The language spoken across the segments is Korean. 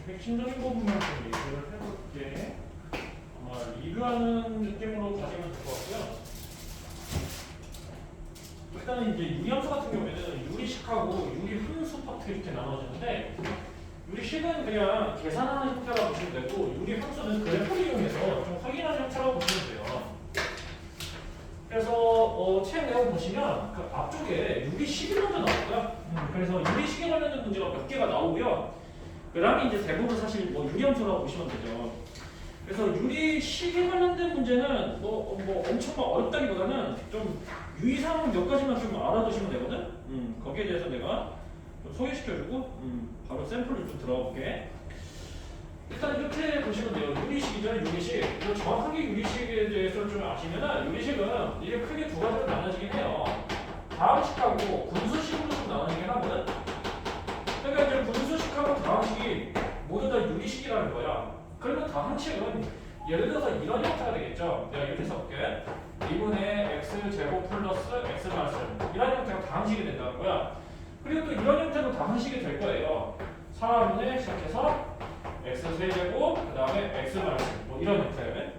핵심적인 부분만 좀 얘기를 해볼게. 리뷰하는 느낌으로 가시면 될 것 같고요. 일단은 이제 유리함수 같은 경우에는 유리식하고 유리함수 파트 이렇게 나눠지는데, 유리식은 그냥 계산하는 형태라고 보시면 되고, 유리함수는 그래프를 이용해서 좀 확인하는 형태라고 보시면 돼요. 그래서 책 내용 보시면 그 앞쪽에 유리식이 먼저 나오고요. 그래서 유리식에 관련된 문제가 몇 개가 나오고요. 그 다음에 이제 대부분 사실 유리함수라고 보시면 되죠. 그래서 유리식에 관련된 문제는 엄청 막 어렵다기보다는 좀 유의사항 몇 가지만 좀 알아두시면 되거든. 거기에 대해서 내가 좀 소개시켜주고 바로 샘플을 좀 들어가 볼게. 일단 이렇게 보시면 돼요. 유리식이죠, 유리식. 이거 정확하게 유리식에 대해서 좀 아시면은, 유리식은 이게 크게 두 가지로 나눠지긴 해요. 다항식하고 분수식으로 좀 나눠지긴 하거든. 그러니까 이제 분수식하고 다항식이 모두 다 유리식이라는 거야. 그러면 다항식은 예를 들어서 이런 형태가 되겠죠. 내가 이렇게 써볼게. 2분의 x제곱 플러스 x 마이너스 이런 형태가 다항식이 된다는 거야. 그리고 또 이런 형태도 다항식이 될 거예요. 4분의 시작해서 x 세제곱 그 다음에 x 마이너스 이런 형태.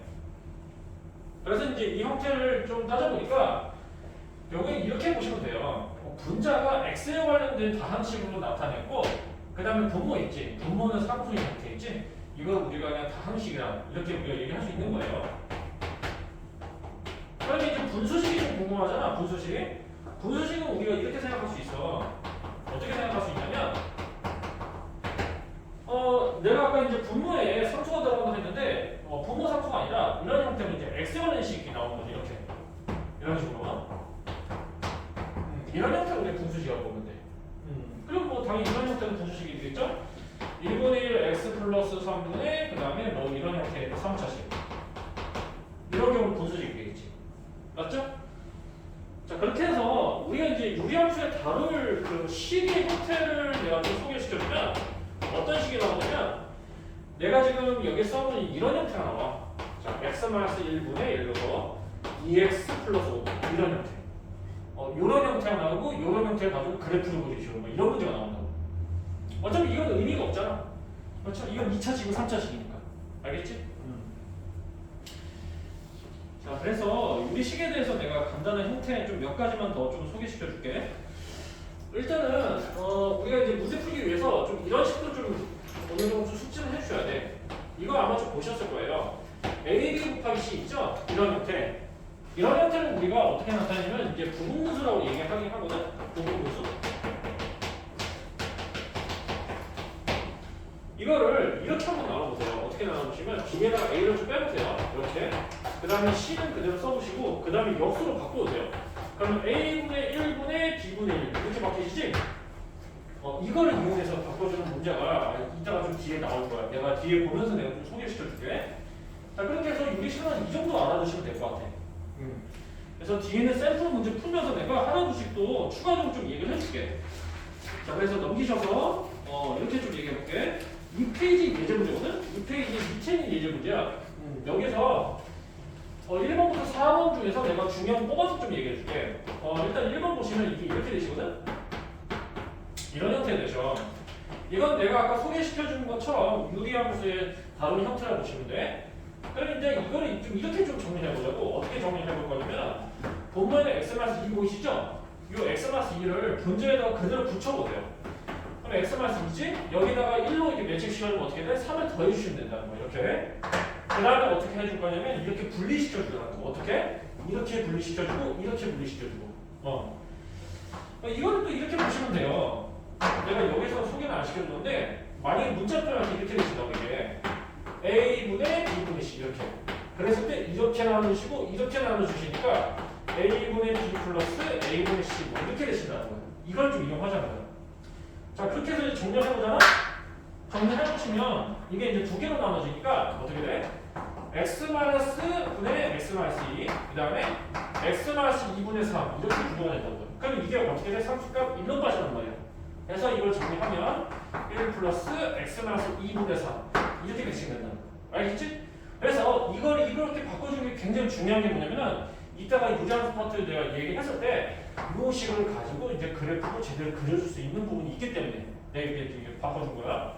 그래서 이제 이 형태를 좀 따져보니까 여기 이렇게 보시면 돼요. 분자가 x에 관련된 다항식으로 나타냈고, 그 다음에 분모 있지. 분모는 상수인 형태 있지. 이거 우리가 그냥 다항식이라 이렇게 우리가 얘기할 수 있는 거예요. 그러면 이제 분수식이 좀 궁금하잖아. 분수식은 우리가 이렇게 생각할 수 있어. 어떻게 생각할 수 있냐면, 내가 아까 이제 분모에 상수가 들어간다고 했는데, 분모 상수가 아니라 이런 형태로 이제 x에 관련 식이 나오는 거지. 이렇게 이런 식으로. 이런 형태로 우리 분수식이라고 보면 돼. 그리고 당연히 이런 형태는 분수식이 되겠죠? 1분의 1 x 플러스 3분의 그 다음에 이런 형태의 3차식. 이런 경우는 분수식이 되겠지. 맞죠? 자, 그렇게 해서 우리가 이제 유리함수에 다룰 그 식의 형태를 내가 좀 소개시켜주면, 어떤 식이 나오냐면, 내가 지금 여기 써놓은 이런 형태가 나와. 자, x-1분의 1로서 2x 플러스 5 이런 형태. 이런 형태가 나오고 이런 형태를 가지고 그래프를 그리시고 이런 문제가 나온다고. 어차피 이건 의미가 없잖아. 그렇죠? 이건 2차식이고 3차식이니까. 알겠지? 자, 그래서 유리식에 대해서 내가 간단한 형태 좀 몇 가지만 더 좀 소개시켜 줄게. 일단은 우리가 이제 문제 풀기 위해서 좀 이런 식으로 좀 어느 정도 좀 숙지를 해주셔야 돼. 이거 아마 좀 보셨을 거예요. AB 곱하기 C 있죠? 이런 형태. 이런 형태를 우리가 어떻게 나타내냐면 이제 부분분수라고 얘기하긴 하거든. 부분분수. 이거를 이렇게 한번 나눠보세요. 어떻게 나눠보시면 B에다가 A를 좀 빼보세요. 이렇게. 그 다음에 C는 그대로 써보시고 그 다음에 역수로 바꿔보세요. 그러면 A분의 1분의 B분의 1 이렇게 바뀌시지? 이거를 이용해서 바꿔주는 문제가 이따가 좀 뒤에 나올 거야. 내가 뒤에 보면서 내가 좀 소개시켜줄게. 자, 그렇게 해서 유리식은 이 정도 알아두시면 될 것 같아. 그래서 뒤에는 샘플 문제 풀면서 내가 하나둘씩 또 추가적으로 좀 얘기를 해줄게. 자, 그래서 넘기셔서 이렇게 좀 얘기해볼게. 6페이지 예제 문제거든? 6페이지 밑에 있는 예제 문제야. 여기서 1번부터 4번 중에서 내가 중요한 뽑아서 좀 얘기해줄게. 일단 1번 보시면 이게 이렇게 되시거든? 이런 형태 되죠. 이건 내가 아까 소개시켜준 것처럼 유리함수의 다른 형태라고 보시면 돼. 그럼 이제 이거를 좀 이렇게 좀 정리해보자고. 어떻게 정리해볼 거냐면, 본문에 x-2 보이시죠? 이 x-2를 분자에다가 그대로 붙여보세요. 그럼 x-2지? 여기다가 1로 이렇게 매칭시켜주면 어떻게 돼? 3을 더해주시면 된다는 거예요. 이렇게. 그 다음에 어떻게 해줄 거냐면, 이렇게 분리시켜주라는 거. 어떻게? 이렇게 분리시켜주고, 이렇게 분리시켜주고. 이거는 또 이렇게 보시면 돼요. 내가 여기서 소개는 안 시켜줬는데, 만약에 문자표를 이렇게 되신다고 이게. A분의 B분의 C 이렇게. 그랬을 때 이렇게 나눠주시고 이렇게 나눠주시니까 A분의 B 플러스 A분의 C 이렇게 되신다는 거예요. 이걸 좀 이용하자고요. 자, 그렇게 해서 이제 정리해보잖아? 정리해보시면 이게 이제 두 개로 나눠지니까 어떻게 돼? X-분의 X-2 그 다음에 X-2분의 3 이렇게 구조가 된다는 거예요. 그럼 이게 어떻게 돼? 상수값 1로 빠지는 거예요. 그래서 이걸 정리하면 1 플러스 X-2분의 3 이렇게 배치된다. 알겠지? 그래서 이걸 이렇게 바꿔주는 게 굉장히 중요한 게 뭐냐면은, 이따가 유리함수 파트 내가 얘기했을 때 이 식을 가지고 이제 그래프로 제대로 그려줄 수 있는 부분이 있기 때문에 내가 이렇게 바꿔준 거야.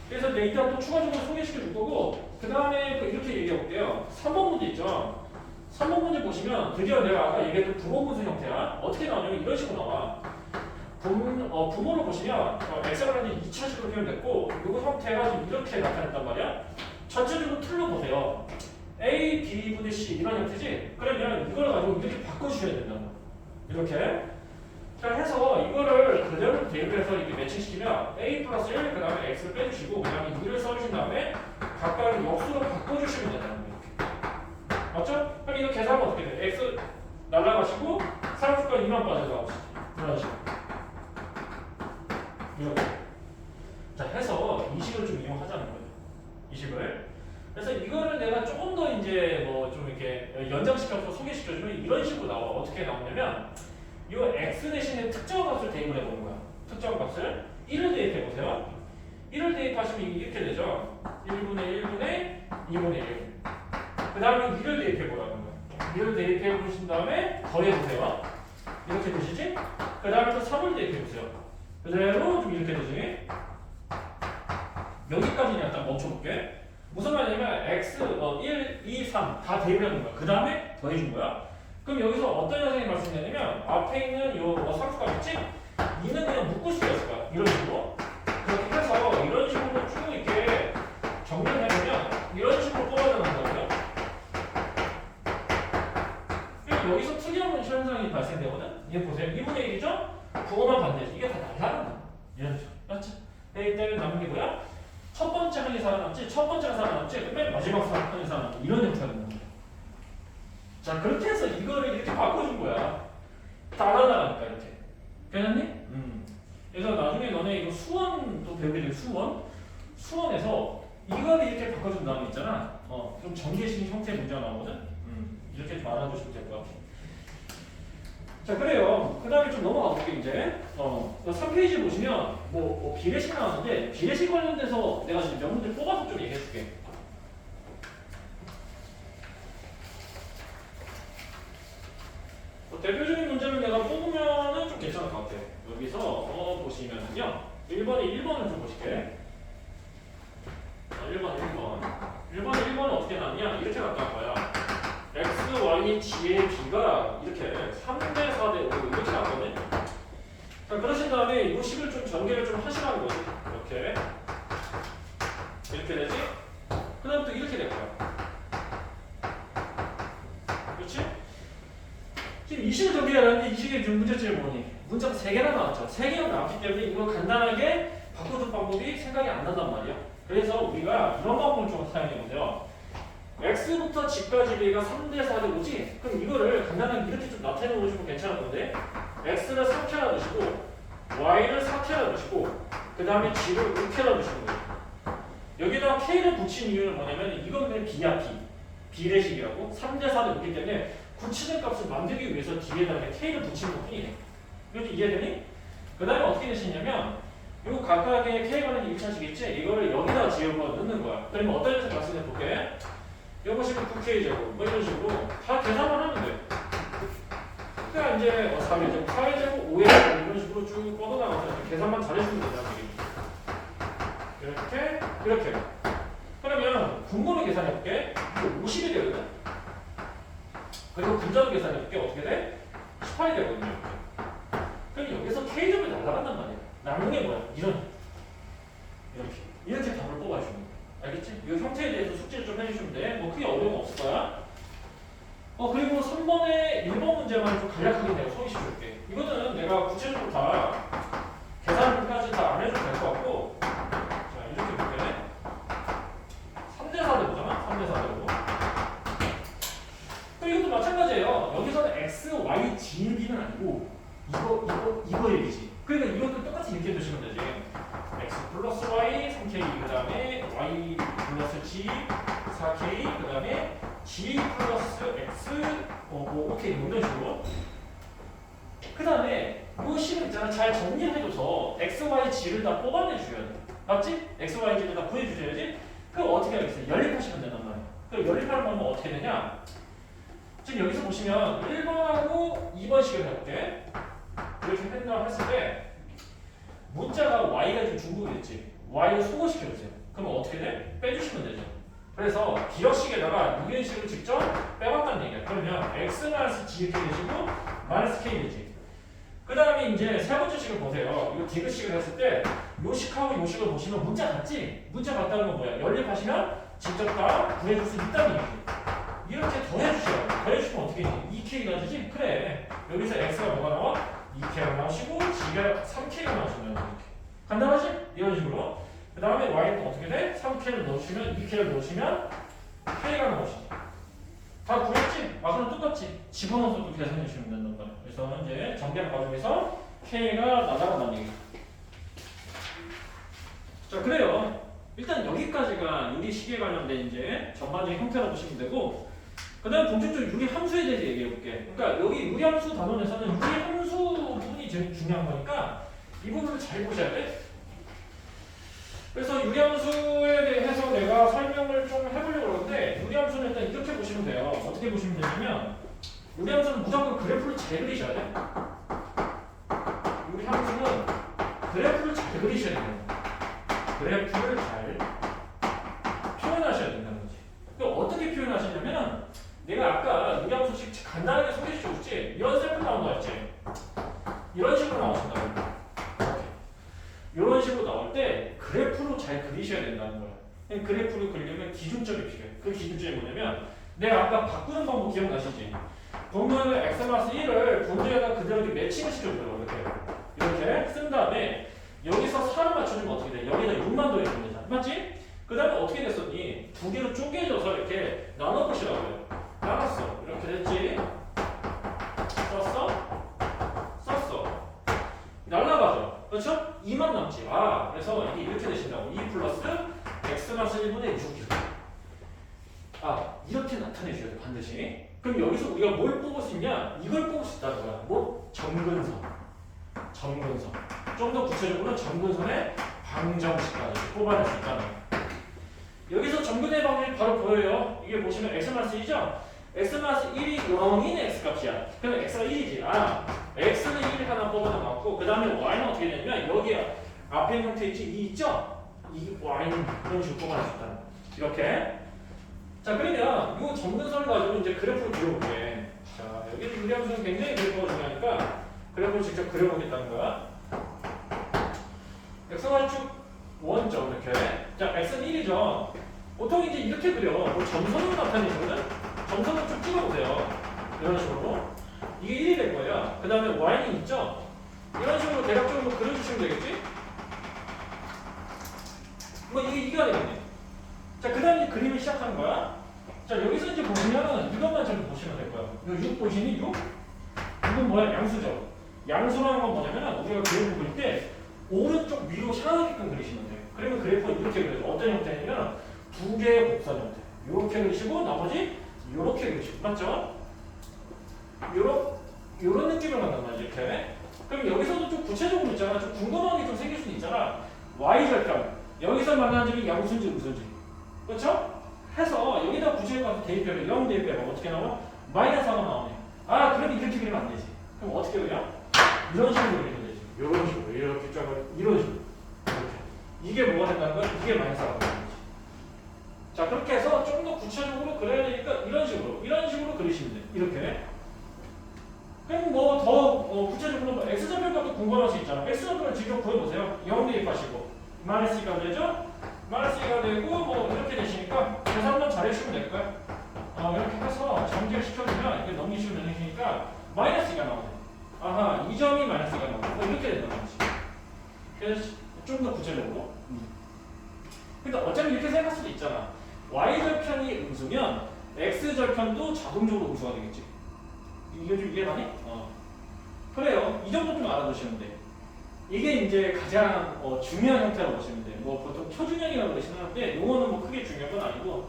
그래서 내 이따 또 추가적으로 소개시켜 줄 거고 그 다음에 이렇게 얘기해 볼게요. 3번 문제 있죠. 3번 문제 보시면 드디어 내가 아까 얘기했던 부호분수 형태야. 어떻게 나오냐면 이런 식으로 나와. 부모를 보시면 x가 2차식으로 표현됐고 이거 형태가 좀 이렇게 나타났단 말이야. 전체적으로 틀로 보세요. a, b분의 c 이런 형태지? 그러면 이걸 가지고 이렇게 바꿔주셔야 된다고. 이렇게. 자, 해서 이거를 그대로 대입해서 이렇게 매칭시키면 a 플러스 1, 그 다음에 x를 빼주시고 그 다음에 2를 써주신 다음에 각각 역수로 바꿔주시면 된다는 거예요. 이렇게. 맞죠? 그럼 이거 계산하면 어떻게 돼? x 날라가시고 상수가 2만 빠져나오시죠. 이런 식으로. 이렇게. 자, 해서 이 식을 좀 이용하자는 거예요. 이 식을. 그래서 이거를 내가 조금 더 이제 뭐 좀 이렇게 연장시켜서 소개시켜주면 이런 식으로 나와. 어떻게 나오냐면 이 x 대신에 특정 값을 대입을 해보는 거야. 특정 값을 1을 대입해 보세요. 1을 대입하시면 이렇게 되죠. 1분의 1분의 2분의 1. 그 다음에 2를 대입해 보라는 거야. 2를 대입해 보신 다음에 더해 보세요. 이렇게 되시지? 그 다음에 또 3을 대입해 보세요. 그대로 좀 이렇게 되지? 여기까지는 약간 멈춰볼게. 무슨 말이냐면 x 1, 2, 3 다 대입하는 거야. 그 다음에 더해준 거야. 그럼 여기서 어떤 현상이 발생되냐면 앞에 있는 요 상수가 있지? 2는 그냥 묶을 수가 있을 거야. 이런 식으로. 그렇게 해서 이런 식으로 쭉 이렇게 정리해보면 이런 식으로 뽑아내는 거거든요. 그럼 여기서 특이한 현상이 발생되거든? 이거 보세요. 2분의 1이죠? 그거만 반대지. 이게 다 날라간다. 이런 식으로. 맞죠? 이때는 남은 게 뭐야? 첫 번째 한이 살아남지, 첫 번째가 살아남지, 맨 마지막 한이 살아남지. 이런 형태가 된다. 자, 그렇게 해서 이거를 이렇게 바꿔준 거야. 다 날아가니까 이렇게. 괜찮니? 그래서 나중에 너네 이거 수원도 배우게 될 수원에서 이거를 이렇게 바꿔준 다음에 있잖아. 좀 전개식 형태의 문제가 나오거든. 이렇게 좀 알아두시면 될 것 같아. 자, 그래요. 그 다음에 좀 넘어가 볼게 이제. 3페이지 보시면 뭐 비례식 나왔는데 비례식 관련돼서 내가 지금 몇 문제 뽑아서 좀 얘기해 줄게. 대표적인 문제를 내가 뽑으면은 좀 괜찮을 것 같아. 여기서 보시면은요. 1번을 좀 보실게. 1번은 어떻게 나왔냐? 이렇게 나타날 거야. x, y, g의 b가 이렇게 3대 4대 5 이렇게 나왔거든. 자, 그러신 다음에 이 식을 좀 전개를 좀 하시라는 거지. 이렇게 되지? 그 다음 또 이렇게 될 거야. 그렇지? 지금 이 식을 전개하는데 이 식의 지금 문제점이 뭐니? 문자가 3개나 나왔죠. 3개나 나왔기 때문에 이거 간단하게 바꿔줄 방법이 생각이 안 난단 말이야. 그래서 우리가 이런 방법을 좀 사용해 보세요. x부터 g까지 비가 3대 4대 5지? 그럼 이거를 간단하게 이렇게 좀 나타내 놓으시면 괜찮을 건데 x를 3캐나 넣으시고 y를 4캐나 넣으시고 그 다음에 g를 5캐나 넣으시는 거예요. 여기다가 k를 붙인 이유는 뭐냐면 이건 그냥 b야 b. 비례식이라고 3대 4대 5기 때문에 붙이는 값을 만들기 위해서 뒤에다가 k를 붙이는 것 뿐이에요. 이렇게 이해되니? 그 다음에 어떻게 되시냐면 요 각각의 k가는 1차식이겠지? 이거를 여기다 지어서 넣는 거야. 그러면 어떤 녀석 말씀해 볼게. 요것이 9k제곱 뭐 이런 식으로 다 계산만 하면 돼. 그러니까 이제 3일제곱, 4일제곱, 5일제곱 이런 식으로 쭉 뻗어나가서 계산만 잘해주면 된다는 얘기죠. 이렇게. 그러면 분모를 계산해볼게. 이거 50이 되거든. 그리고 분자로 계산해볼게. 어떻게 돼? 18이 되거든요. 그럼 여기서 k제곱이 날아간단 말이야. 남은 게 뭐야? 이렇게 답을 뽑아주는 거야. 알겠지? 이 형태에 대해서 숙제를 좀 해주시면 돼. 뭐 크게 어려움 없을 거야. 그리고 3번의 1번 문제만 좀 간략하게 내가 소개시켜줄게. 이거는 내가 구체적으로 다 계산까지 다 안 해줘도 될 것 같고. 자, 이렇게 볼게. 3대 4대 보잖아? 3대 4대 보고. 그럼 이것도 마찬가지예요. 여기서는 x, y, g, b는 아니고 이거 얘기지. 그러니까 이것도 똑같이 이렇게 두시면 되지. x 플러스 y 3k 그 다음에 y 플러스 g 4k 그 다음에 g 플러스 x 5k 뭐 이런 식으로. 그 다음에 이 식을 있잖아. 잘 정리를 해줘서 x, y, g를 다 뽑아내주셔야 돼. 맞지? x, y, g를 다 구해주셔야지. 그럼 어떻게 하겠어요? 연립하시면 된단 말이야. 그럼 연립하는 방법은 어떻게 되냐? 지금 여기서 보시면 1번하고 2번식을 해볼게. 이렇게 펜드라고 했을 때 문자가 y가 지금 중복이 됐지. y를 소거시켜주세요. 그럼 어떻게 돼? 빼주시면 되죠. 그래서 기억식에다가 유리식을 직접 빼봤다는 얘기야. 그러면 x-g 이렇게 되시고 마이너스 k 되지. 그 다음에 이제 세 번째 식을 보세요. 이거 디귿식을 했을 때 요식하고 요식을 보시면 문자 같지? 문자 같다는 건 뭐야? 연립하시면 직접 다 구해줄 수 있다는 얘기지. 이렇게 더해주셔요. 더해주시면 어떻게 되지? 2k가 되지? 그래. 여기서 x가 뭐가 나와? 2k가 나오시고 g가 3k가 나오시면 이렇게. 간단하지? 이런 식으로. 그 다음에 y는 어떻게 돼? 3k를 넣으시면 2k를 넣으시면 k가 나오시지. 다 구했지? 아 그럼 똑같지. 집어넣어서 또 계산해 주시면 된단 말이야. 그래서 이제 정비한 과정에서 k가 나타난다는 얘기죠. 자 그래요. 일단 여기까지가 유리식에 관련된 이제 전반적인 형태라고 보시면 되고, 그 다음에 본격적으로 유리함수에 대해서 얘기해 볼게. 그러니까 여기 유리함수 단원에서는 유리함수 부분이 제일 중요한 거니까 이 부분을 잘 보셔야 돼. 그래서 유리함수에 대해서 내가 설명을 좀 해보려고 하는데, 유리함수는 일단 이렇게 보시면 돼요. 어떻게 보시면 되냐면, 유리함수는 무조건 그래프를 잘 그리셔야 돼. 유리함수는 그래프를 잘 그리셔야 돼요. 그래프를 잘 표현하셔야 된다는 거지. 그럼 어떻게 표현하시냐면, 내가 아까 유리함수식 간단하게 소개시켜줬지? 이런 셈으로 나온 거였지? 이런 식으로 나오신다고. 이런 식으로 나올 때 그래프로 잘 그리셔야 된다는 거야. 그래프를 그리려면 기준점이 필요해. 그 기준점이 뭐냐면, 내가 아까 바꾸는 방법 기억나시지? 보면은 x-1을 본조에다 그대로 이렇게 매칭을 시켜줘요. 이렇게 쓴 다음에 여기서 4를 맞춰주면 어떻게 돼? 여기다 6만 더해주면 되잖아. 맞지? 그 다음에 어떻게 됐었니? 두 개로 쪼개져서 이렇게 나눠보시라고요. 나눴어. 이렇게 됐지? 썼어. 날라가죠. 그렇죠? 2만 남지. 아, 그래서 이게 이렇게 되신다고. 2 플러스 x-1분의 6. 아, 이렇게 나타내줘야 돼, 반드시. 그럼 여기서 우리가 뭘 뽑을 수 있냐? 이걸 뽑을 수 있다는 거야. 뭐? 점근선. 좀 더 구체적으로는 점근선의 방정식까지 뽑아낼 수 있다는 거야. 여기서 점근의 방정이 바로 보여요. 이게 보시면 x-1이죠? x-1이 0인 x값이야. 그럼 x가 1이지. 아, x는 1 하나 뽑아놨고, 그 다음에 y는 어떻게 되냐면, 여기 앞에 있는 형태 있지? 2 있죠? 이 y는 이런 식으로 뽑아낼 수 있다는 거야. 이렇게. 자, 그러면 이 점근선을 가지고 이제 그래프를 그려볼게. 자, 여기 유리함수는 굉장히 그래프가 중요하니까 그래프를 직접 그려보겠다는 거야. xy축 원점 이렇게. 자, x는 1이죠. 보통 이제 이렇게 그려. 뭐 점선으로 나타내시거든? 점선을 쭉 찍어보세요. 이런 식으로. 이게 1이 될 거예요. 그 다음에 y는 있죠? 이런 식으로 대략적으로 그려주시면 되겠지? 뭐 이게 2가 되겠네. 자, 그 다음에 그림을 시작하는 거야. 자, 여기서 이제 보시면 이것만 잘 보시면 될 거야. 이거 6 보시니? 6? 6은 뭐야? 양수죠. 양수라는 건 뭐냐면, 우리가 그래프 그릴 때 오른쪽 위로 향하게끔 그리시면 돼요. 그러면 그래프는 이렇게 그려요. 어떤 형태냐면 두 개의 곡선 형태. 이렇게 그리시고 나머지 이렇게 그리시고. 맞죠? 요런 느낌을 만든 거야, 이렇게. 그럼 여기서도 좀 구체적으로 있잖아. 좀 궁금한 게 좀 생길 수도 있잖아. y절편. 여기서 만나는 점이 양수인지 음수인지. 그렇죠? 해서 여기다 구체적으로 대입해요. 0 대입해요. 어떻게 나와? 마이너스 4가 나오네. 아, 그럼 이렇게 그리면 안 되지. 그럼 어떻게 그려? 이런 식으로 그리면 되지. 이런 식으로. 이렇게 쫙 이런 식으로. 이렇게. 이게 뭐가 된다는 거야? 이게 마이너스 4가 되는 거지. 자, 그렇게 해서 좀 더 구체적으로 그려야 되니까 이런 식으로 그리시면 돼. 이렇게. 그럼 뭐 더 구체적으로 뭐 x좌표값도 궁금할 수 있잖아. x좌표를 직접 구해보세요. 0 대입하시고 마이너스 2가 되죠? 마이너스 2가 되고 뭐 이렇게 되시니까 계산만 잘해주시면 될 거야. 이렇게 해서 정제를 시켜주면 이게 넘기시면 되니까 마이너스 2가 나오네. 아하, 이 점이 마이너스 2가 나오네. 뭐 이렇게 된다는 거지. 그래서 좀 더 구체적으로. 그러니까 어차피 이렇게 생각할 수도 있잖아. y절편이 음수면 x절편도 자동적으로 음수가 되겠지. 이게 좀 이해가니? 그래요. 이 정도 좀 알아두시면 돼. 이게 이제 가장 중요한 형태라고 보시면 돼. 뭐 보통 표준형이라고 그러시는데 요거는 뭐 크게 중요한 건 아니고.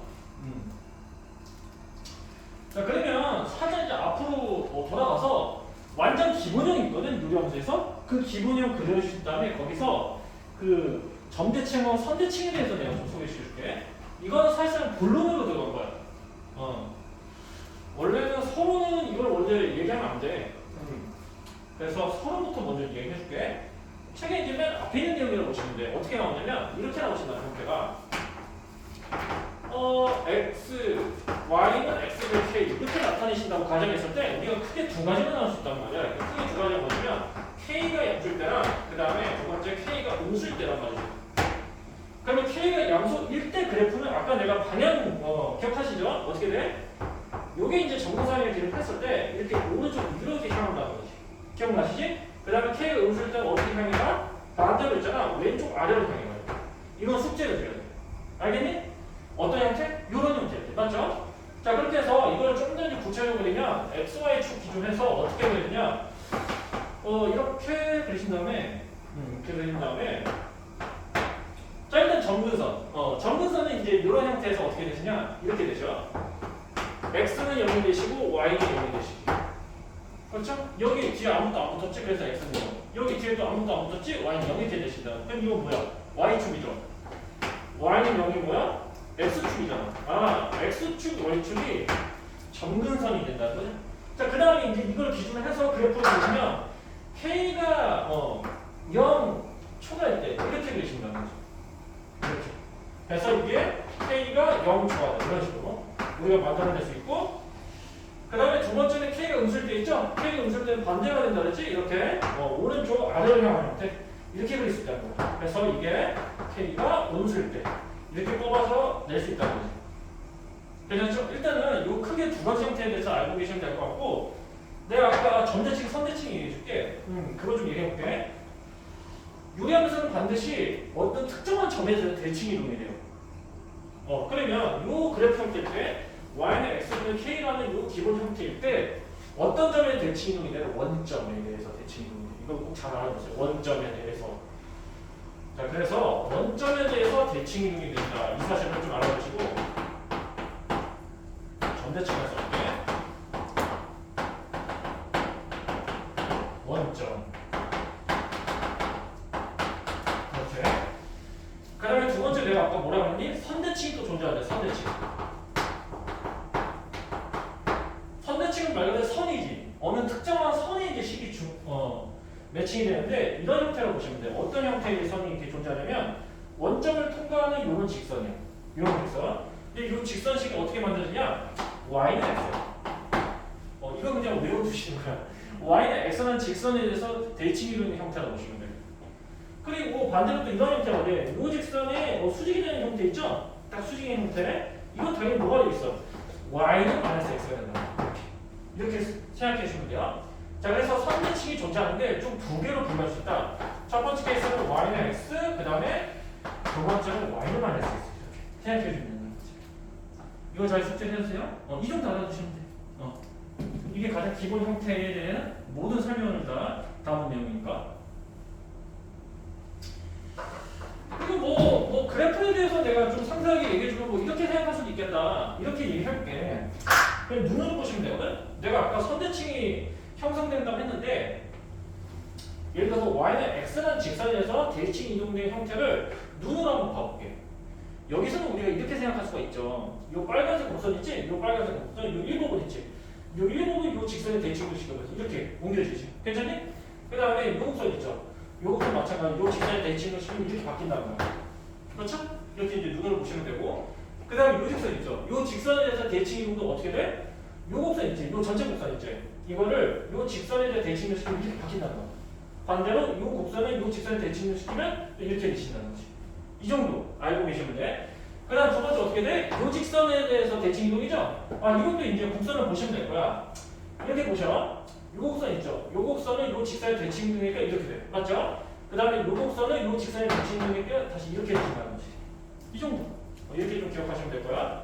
자, 그러면 살짝 이제 앞으로 돌아가서 완전 기본형이 있거든, 유리함수에서. 그 기본형 그려주신 다음에 거기서 그 점대칭하고 선대칭에 대해서 내가 좀 소개시켜줄게. 이거는 사실상 본론으로 들어간 거야. 원래는 서로는 이걸 원래 얘기하면 안 돼. 그래서 서로부터 먼저 얘기해줄게. 책에 이제 맨 앞에 있는 내용이라고 보시면 돼. 어떻게 나오냐면 이렇게 나오신다, 형태가. 구하신다고 가정했을 때 우리가 크게 두 가지가 나올 수 있단 말이야. 크게 두 가지가 뭐냐면 K가 양수일 때랑 그 다음에 두 번째 K가 음수일 때란 말이죠. 그러면 K가 양수일 때 그래프는 아까 내가 방향 기억하시죠? 어떻게 돼? 요게 이제 정근선의 길을 폈을 때 이렇게 오른쪽 이렇게 향한다는 거지. 기억나시지? 그 다음에 K가 음수일 때는 어떻게 향해 가? 반대로 있잖아. 왼쪽 아래로 향해 가요. 이건 숙제를 줘야 돼. 알겠니? 어떤 형태? 요런 형태. 맞죠? 자, 그렇게 해서 이걸 좀 더 구체적으로 그리면 XY축 기준에서 어떻게 그리느냐? 이렇게 그리신 다음에 이렇게 그린 다음에 자, 일단 점근선. 점근선은 이제 이런 형태에서 어떻게 되시냐? 이렇게 되죠. X는 0이 되시고 Y는 0이 되시고. 그렇죠? 여기 뒤에 아무것도 안 붙었지? 그래서 X는 0. 여기 뒤에도 아무것도 안 붙었지? Y는 0 이렇게 되신다. 그럼 이거 뭐야? Y축이죠. Y는 0이 뭐야? X축이잖아. 아, X축, Y축이 점근선이 된다는 거죠. 자, 그 다음에 이제 이걸 기준으로 해서 그래프를 보시면 K가 0 초과할 때 이렇게 그리신다는 거죠. 이렇게. 그래서 이게 K가 0 초과다. 이런 식으로 우리가 만들어낼 수 있고, 그 다음에 두 번째는 K가 음수일 때 있죠? K가 음수일 때는 반대가 된다 그랬지? 이렇게 오른쪽 아래로 향하는 형태 이렇게 그릴 수 있다는 거죠. 그래서 이게 K가 음수일 때 이렇게 뽑아서 낼 수 있다는 거죠. 괜찮죠? 일단은 요 크게 두 가지 형태에 대해서 알고 계시면 될 것 같고, 내가 아까 전대칭, 선대칭 얘기해줄게. 그거 좀 얘기해볼게. 유리함수는 반드시 어떤 특정한 점에서 대칭 이동이 돼요. 그러면 요 그래프 형태일 때 y는 x분의 k라는 요 기본 형태일 때 어떤 점에 대칭 이동이 돼요? 원점에 대해서 대칭 이동이 돼요. 이거 꼭 잘 알아보세요. 원점에 대해서. 자, 그래서 원점에 대해서 대칭 이동이 된다. 이 사실을 좀 알아보시고 전대칭을 써볼게. 원점. 그 다음에 두 번째 내가 아까 뭐라고 했니? 선대칭도 존재하죠. 선대칭. 선대칭은 말 그대로 선이지. 어느 특정한 선이 이제 식이 매칭이 되는데 이런 형태로 보시면 돼요. 어떤 형태의 선이 이렇게 존재하냐면 원점을 통과하는 이런 직선이에요. 이런 직선. 근데 이 직선식이 어떻게 만들어지냐? y는 x. 이거 그냥 외워두시는 거야. y는 x는 직선에 대해서 대칭 이루는 형태라고 보시면 돼요. 그리고 반대로 또 이런 형태가 돼. 이 직선에 수직이 되는 형태 있죠? 딱 수직의 형태. 이건 당연히 뭐가 되어 있어? y는 마이너스 x가 된다. 이렇게 생각해 주시면 돼요. 자, 그래서 선대칭이 존재하는데 좀 두 개로 분류할 수 있다. 첫 번째 케이스는 y는 x, 그 다음에 두 번째는 y는 마이너스 x. 이렇게 생각해 주면 되는 거지. 이거 잘 숙제를 해주세요. 이 정도 알아두시면 돼. 이게 가장 기본 형태에 대한 모든 설명을 다 담은 내용이니까. 그리고 뭐 그래프에 대해서 내가 좀 상세하게 얘기해주면 뭐 이렇게 생각할 수도 있겠다. 이렇게 얘기할게. 그냥 눈으로 보시면 되거든. 내가 아까 선대칭이 형성된다고 했는데, 예를 들어서 y는 x라는 직선에서 대칭 이동된 형태를 눈으로 한번 봐볼게. 여기서는 우리가 이렇게 생각할 수가 있죠. 요 빨간색 곡선 있지? 요 빨간색 곡선, 요 일부분 있지? 요 일부분 요 직선의 대칭을 시켜서 이렇게 옮겨지지. 괜찮니? 그 다음에 요 곡선 있죠? 요것도 마찬가지로 요 직선의 대칭을 시키면 이렇게 바뀐다는 거야. 그렇죠? 이렇게 이제 눈으로 보시면 되고, 그 다음에 요 직선 있죠? 요 직선에 대해서 대칭 이동도 어떻게 돼? 요 곡선 있지? 요 전체 곡선 있지? 이거를 요 직선에 대해 대칭을 시키면 이렇게 바뀐다는 거야. 반대로 요 곡선을 요 직선에 대칭을 시키면 이렇게 되신다는 거지. 이 정도 알고 계시면 돼. 그 다음 두 번째 어떻게 돼? 요 직선에 대해서 대칭 이동이죠? 이것도 이제 곡선을 보시면 될 거야. 이렇게 보셔. 요 곡선 있죠? 요 곡선은 요 직선에 대칭 이동이니까 이렇게 돼. 맞죠? 그 다음에 요 곡선은 요 직선에 대칭 이동이니까 다시 이렇게 되신다는 거지. 이 정도. 이렇게 좀 기억하시면 될 거야.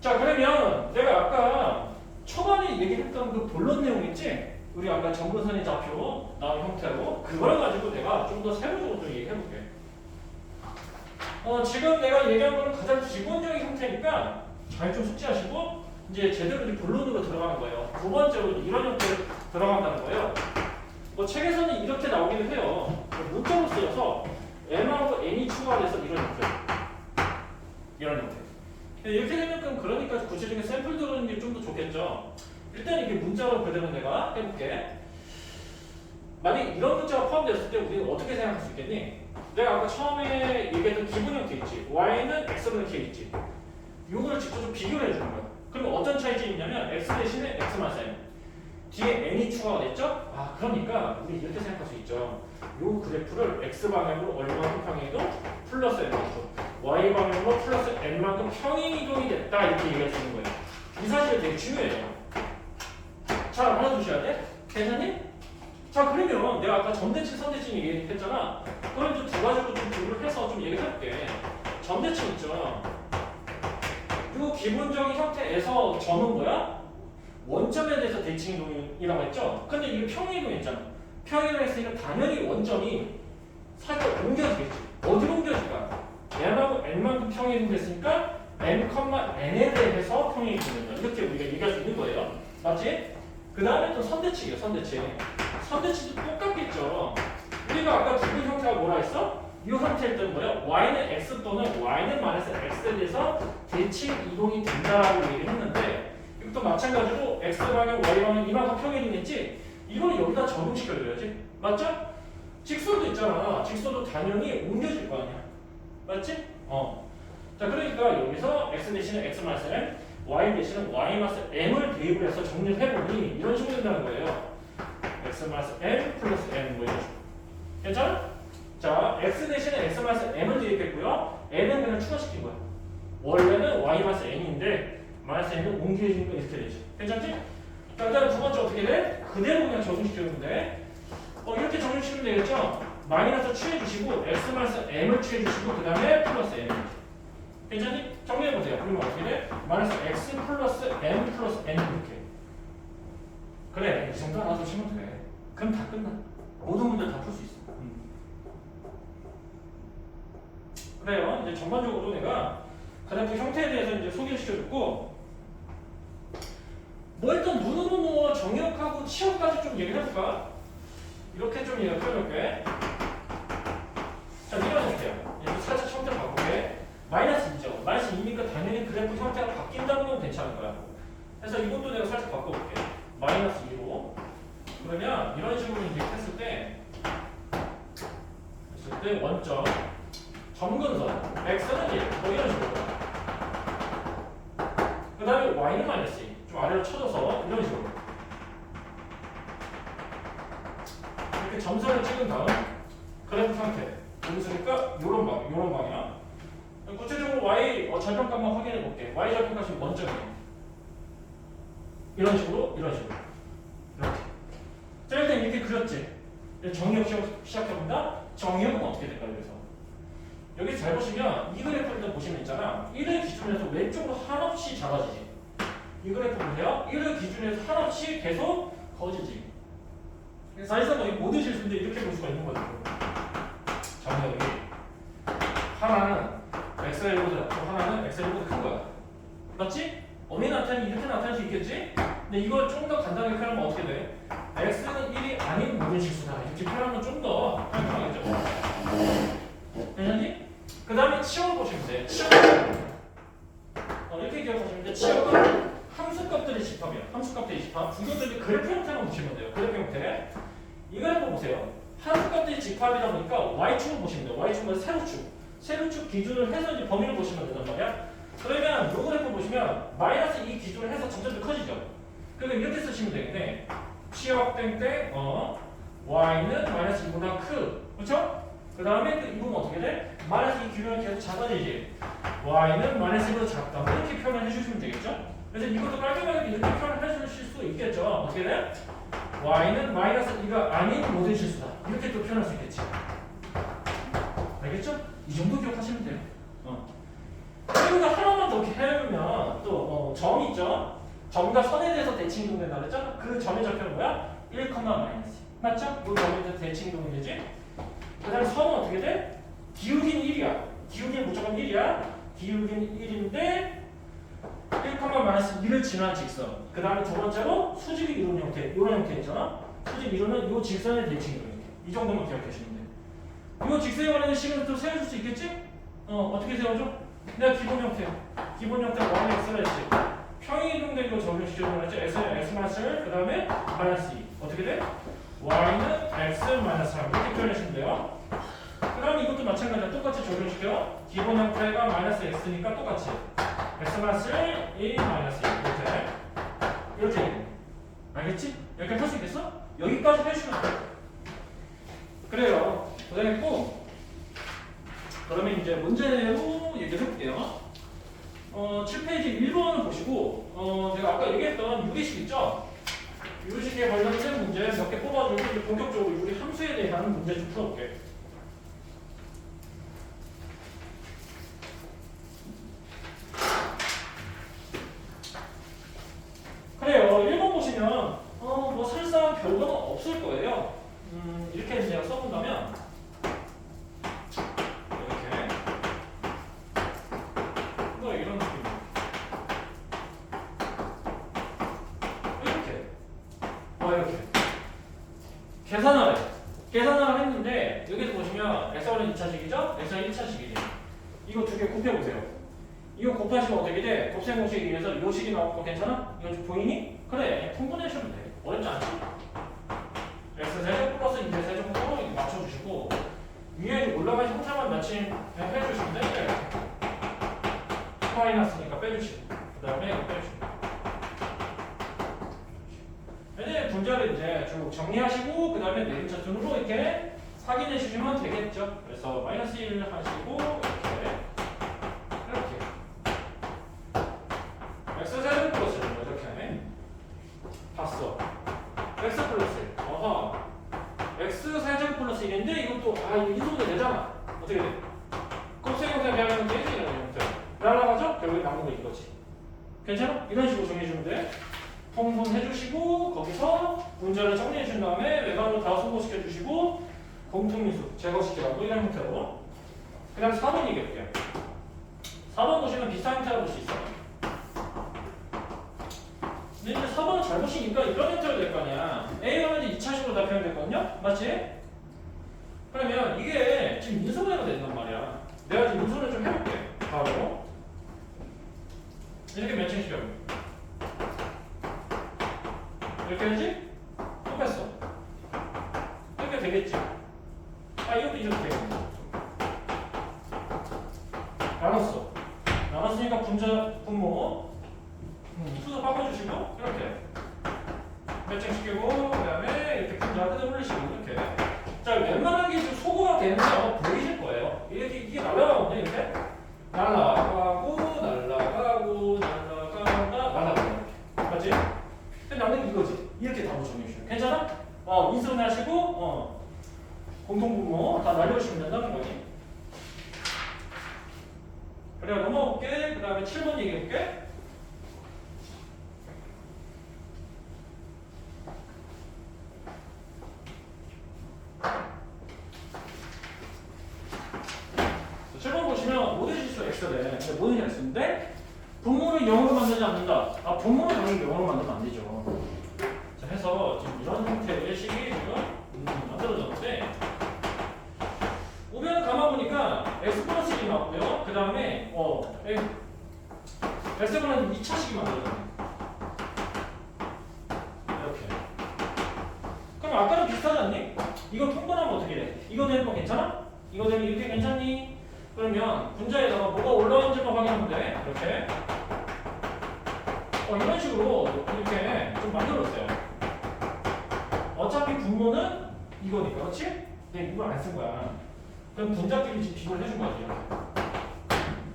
자, 그러면 내가 아까 초반에 얘기했던 그 본론 내용 있지? 우리 아까 점근선의 좌표 나온 형태로 그걸 가지고 내가 좀 더 세부적으로 좀 얘기해볼게. 지금 내가 얘기한 거는 가장 기본적인 형태니까 잘 좀 숙지하시고 이제 제대로 이제 본론으로 들어가는 거예요. 두 번째로 이런 형태로 들어간다는 거예요. 책에서는 이렇게 나오기는 해요. 문자로 쓰여서 m하고 n이 추가돼서 이런 형태. 이런 형태. 이렇게 되면 그럼 그러니까 구체적인 샘플 들어오는 게 좀 더 좋겠죠. 일단 이렇게 문자로 그대로 내가 해볼게. 만약 이런 문자가 포함되었을 때 우리는 어떻게 생각할 수 있겠니? 내가 아까 처음에 얘기했던 기본 형태 있지. y는 x분의 k 있지. 이거를 직접 좀 비교를 해주는 거야. 그리고 어떤 차이점이 있냐면 x 대신에 x 마이너스 n 뒤에 n이 추가가 됐죠? 아 그러니까 우리 이렇게 생각할 수 있죠. 요 그래프를 x 방향으로 얼마만큼 평행이동 플러스 n만큼 y 방향으로 플러스 n만큼 평행이동이 됐다 이렇게 얘기할 수 있는 거예요. 이 사실이 되게 중요해요. 잘 알아두셔야 돼. 괜찮니? 자 그러면 내가 아까 점대칭 선대칭 얘기했잖아. 그럼 좀 두 가지로 좀 비교를 해서 좀 얘기해볼게. 점대칭 있죠. 요 기본적인 형태에서 점은 뭐야? 원점에 대해서 대칭이동이라고 했죠? 근데 이게 평행이동이었잖아. 평행이동했으니까 당연히 원점이 살짝 옮겨지겠지. 어디로 옮겨질까? n하고 n만큼 평행이동 됐으니까 n, n에 대해서 평행이동 된다. 이렇게 우리가 얘기할 수 있는 거예요. 맞지? 그 다음에 또 선대칭이에요. 선대칭. 선대칭도 똑같겠죠. 우리가 아까 기본 형태가 뭐라 했어? 이 형태일 때는 뭐예요? y는 x 또는 y는 마이너스 x에 대해서 대칭 이동이 된다라고 얘기를 했는데 이것도 마찬가지로 x 방향, y 방향 이만큼 평행이겠지? 이걸 여기다 적용시켜줘야지. 맞죠? 직선도 있잖아. 직선도 당연히 옮겨질 거 아니야. 맞지? 자 그러니까 여기서 x 대신에 x 마이너스 m, y 대신에 y 마이너스 m을 대입을 해서 정리를 해보니 이런 식으로 된다는 거예요. x 마이너스 m 플러스 m 뭐 이런 식으로. 괜찮아? 자, x 대신에 x 마이너스 m을 대입했고요. n은 그냥 추가시킨 거야. 원래는 y 마이너스 n인데 마이너스 n은 옮겨지니까 이렇게 되지. 괜찮지? 자, 그다음 두 번째 어떻게 돼? 그대로 그냥 적용시키면 돼. 이렇게 적용시키면 되겠죠? 마이너스 취해주시고 x 마이너스 m을 취해주시고 그 다음에 플러스 m. 괜찮니? 정리해보세요. 그러면 어떻게 돼? 마이너스 x 플러스 m 플러스 n 이렇게. 그래, 이 정도 알아두시면 돼. 그럼 다 끝나. 모든 문제를 다 풀 수 있어. 그래요. 이제 전반적으로 내가 그래프 형태에 대해서 이제 소개를 시켜줬고, 뭐 일단 눈으로 뭐 정역하고 치역까지 좀 얘기를 해볼까? 이렇게 좀 얘기를 해볼게. 자, 밀어낼게요. 이제 살짝 형태를 바꾸게. 마이너스 2죠. 마이너스 2니까 당연히 그래프 형태가 바뀐다는 건 괜찮은 거야. 그래서 이것도 내가 살짝 바꿔볼게. 마이너스 2로. 그러면 이런 식으로 이제 했을 때 원점 점근선 x는 1 뭐 이런 식으로. 그 다음에 y는 마이너스 2 좀 아래로 쳐줘서 이런 식으로 이렇게 점선을 찍은 다음 그래프 형태 보였으니까 요런 방향 구체적으로 y 절편값만 확인해 볼게. y 절편값이 원점이에요. 이런 식으로 이렇게 자 일단 이렇게 그렸지. 정의역 시작해본다. 정의역은 어떻게 될까요? 그래서 여기 잘 보시면 이 그래프를 일단 보시면 있잖아. 1을 기준으로 해서 왼쪽으로 한없이 작아지지. 이 그래프 보세요. 1을 기준으로 해서 한없이 계속 커지지. 사실상 거의 모든 실수인데 이렇게 볼 수가 있는 거죠. 정의역이 하나는 xl보다 작고 하나는 xl보다 큰 거야. 맞지? 어미 나타나면 이렇게 나타날 수 있겠지? 근데 이걸 좀 더 간단하게 표현하면 어떻게 돼? x는 1이 아닌 모든 실수다. 이렇게 표현하면 좀 더 깔끔하겠죠? 괜찮니? 그 다음에 치역을 보시면 돼. 치역. 이렇게 기억하시면 돼. 치역은 함수값들의 집합이야. 함수값들의 집합. 이것들이 그래프 형태만 보시면 돼요. 그래프 형태. 이 그래프 보세요. 함수값들의 집합이다 보니까 y축을 보시면 돼요. y축은 세로축. 세로축 기준을 해서 이제 범위를 보시면 된단 말이야. 그러면 이 그래프 보시면 마이너스 2 기준을 해서 점점 더 커지죠. 그러면 이렇게 쓰시면 되는데 치역 땡땡 y는 마이너스 2보다 크. 그렇죠? 그 다음에 이 부분 어떻게 돼? 마이너스 2 기준은 계속 작아지지. y는 마이너스 2보다 작다. 이렇게 표현을 해주시면 되겠죠? 그래서 이것도 깔끔하게 이렇게 표현을 해주실 수 있겠죠? 어떻게 돼? y는 마이너스 2가 아닌 모든 실수다. 이렇게 또 표현할 수 있겠지. 알겠죠? 이 정도 기억하시면 돼요. 그리고 하나만 더 해보면 또 점이 있죠? 점과 선에 대해서 대칭이동된다 그랬죠? 그 점의 좌표는 뭐야? 1, 마이너스. 맞죠? 이 점에 대해서 대칭이동이 되지? 그 다음에 선은 어떻게 돼? 기울기는 1이야. 기울기는 무조건 1이야. 기울기는 1인데 1, 마이너스 2를 지난 직선. 그 다음에 두 번째로 수직이 이루는 형태. 이런 형태 있잖아? 수직 이루는 이 직선의 대칭이동. 이 정도만 기억하시면 돼. 이 직선에 관련된 식을 또 세워줄 수 있겠지? 어떻게 세워줘? 내가 기본 형태 y, x가 있지. 평행이동된 거 적용시켜주는 거지. x는 x 마이너스 그 다음에 마이너스 2. 어떻게 돼? y는 x 마이너스 3 이렇게 표현하시면 돼요. 그 다음에 이것도 마찬가지야. 똑같이 적용시켜. 기본 형태가 마이너스 x니까 똑같이 x 마이너스 1, 1 마이너스 1 이렇게 이렇게 알겠지? 여기까지 할 수 있겠어? 여기까지 해주시면 돼. 그래요. 고생했고 그러면 이제 문제로 얘기를 해볼게요. 7페이지 1번을 보시고 제가 아까 얘기했던 유리식 있죠? 유리식에 관련된 문제 몇 개 뽑아주고 이제 본격적으로 유리 함수에 대한 문제 좀 풀어볼게. 그래요. 1번 보시면 뭐 사실상 별거는 없을 거예요. 이렇게 이제 써본다면 이렇게 뭐 이런 느낌 이렇게 이렇게 계산을 했는데 여기서 보시면 x는 2차식이죠? x는 1차식이지. 이거 두 개 곱해보세요. 이거 곱하시면 어떻게 돼? 곱셈 공식에 의해서 요 식이 나올 거 괜찮아? 이거 좀 보이니? 그래, 통분해주면 돼. 어렵지 않지? x세제곱 플러스 2제세제곱으로 맞춰주시고 위에 올라간 형태만 해주시면 돼. 마이너스니까 빼주시고 그 다음에 이거 빼주시고 이제 분자를 이제 쭉 정리하시고 그 다음에 내림차순으로 이렇게 확인해 주시면 되겠죠. 그래서 마이너스 1 하시고 이렇게 x세제곱 플러스 이렇게 봤어. x 플러스 1 어허 x세제곱 플러스 1인데 이것도 이거 인수분해 되잖아. 어떻게 돼? 곱셈 형태 배하면 되지 이런 형태 날아가죠? 결국에 남은 거 이거지. 괜찮아? 이런 식으로 정리해주면 돼. 통분해주시고 거기서 분자를 정리해준 다음에 외곽으로 다 소모시켜주시고 공통인수 제거시키라고 이런 형태로. 그 다음 4번 얘기해볼게요. 4번 보시면 비슷한 형태로 볼 수 있어. 근데 이제 4번은 잘 보시니까 이런 형태로 될 거 아니야. A가 이제 2차식으로 다 표현됐거든요? 맞지? 그러면 이게 지금 인수분해가 된단 말이야. 내가 지금 인수분해 좀 해볼게. 바로 이렇게 매칭시켜. 이렇게 되지? 똑같어. 이렇게 되겠지? 이것도 이렇게 되겠네. 나눴어. 나눴으니까 분모 수소 바꿔주시고 이렇게 매칭시키고 그 다음에 이렇게 분자 뜯어 올리시고 이렇게. 자, 웬만하게 좀 소거가 되는 게 아마 보이실 거예요. 이게 날아가거든요. 이렇게 날아가고 날아가고 맞지? 근데 나는 이거지. 이렇게 답을 정해주시면 괜찮아? 인수분해 하시고 공통분모 다 날려주시면 된다는 거지. 그래 넘어볼게. 그 다음에 7번 얘기해볼게. 모든 실수 x가 돼. 근데 모든 x인데 분모를 0으로 만들지 않는다. 분모를 당연히 0으로 만들면 안 되죠. 자, 해서 지금 이런 형태의 식이 지금 만들어졌는데 우변을 감아보니까 x 플러스 1이 나왔고요. 그 다음에 x 플러스 2차식이 만들어졌네. 이렇게. 그럼 아까랑 비슷하지 않니? 이거 통분하면 어떻게 돼? 이거 되는 거 괜찮아? 이거 되면 이렇게 괜찮니? 그러면 분자에다가 뭐가 올라오는지만 확인하면 돼. 이렇게. 이런 식으로 이렇게 좀 만들었어요. 어차피 분모는 이거니까, 그렇지? 근데 이걸 안 쓴 거야. 그럼 분자끼리 지금 비교를 해준 거지.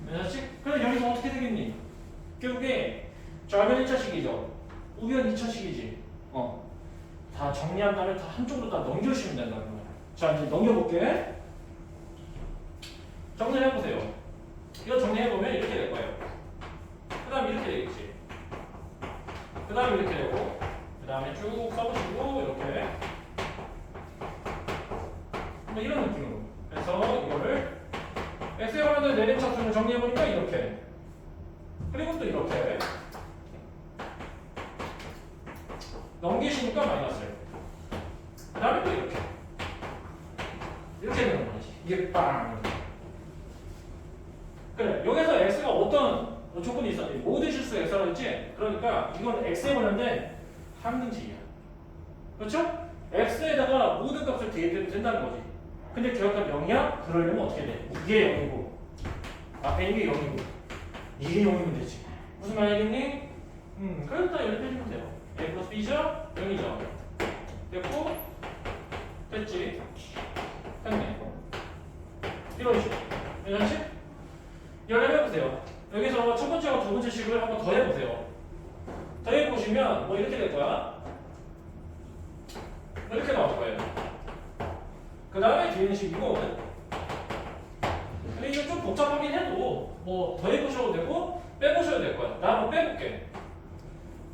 그렇지? 그럼 여기서 어떻게 되겠니? 결국에 좌변 1차식이죠. 우변 2차식이지. 다 정리한 다음에 다 한쪽으로 다 넘겨주시면 된다는 거야. 자, 이제 넘겨볼게. 정리를 해보세요. 이거 정리해보면 이렇게 될 거예요. 그 다음에 이렇게 되겠지. 그 다음에 이렇게 되고 그 다음에 쭉 써보시고 이렇게 뭐 이런 느낌으로. 그래서 이거를 x에 관련된 내림차순을 정리해보니까 이렇게. 그리고 또 이렇게 넘기시니까 마이너스. 그 다음에 또 이렇게 되는 거지. 이게 빵. 그래, 여기서 x가 어떤 조건이 있었니? 모든 실수 x라고 했지? 그러니까 이건 x에 관련된 항등식이야. 그렇죠? x에다가 모든 값을 대입해도 된다는 거지. 근데 기억하 0이야? 그러려면 어떻게 돼? 이게 0이고 앞에 있는 게 0이고 이게 0이면 되지. 무슨 말이겠니? 그럼 일단 이렇게 해주면 돼요. A 플러스 B죠? 0이죠. 됐고, 됐지? 됐네. 이런 식으로. 괜찮지? 연락을 해보세요. 여기서 첫 번째와 두 번째 식을 한번 더 해보세요. 더 해보시면 뭐 이렇게 될 거야. 이렇게 나올 거예요. 그 다음에 뒤에는 식이고, 근데 이거 좀 복잡하긴 해도 뭐 더 해보셔도 되고 빼보셔도 될 거야. 나 한번 빼볼게.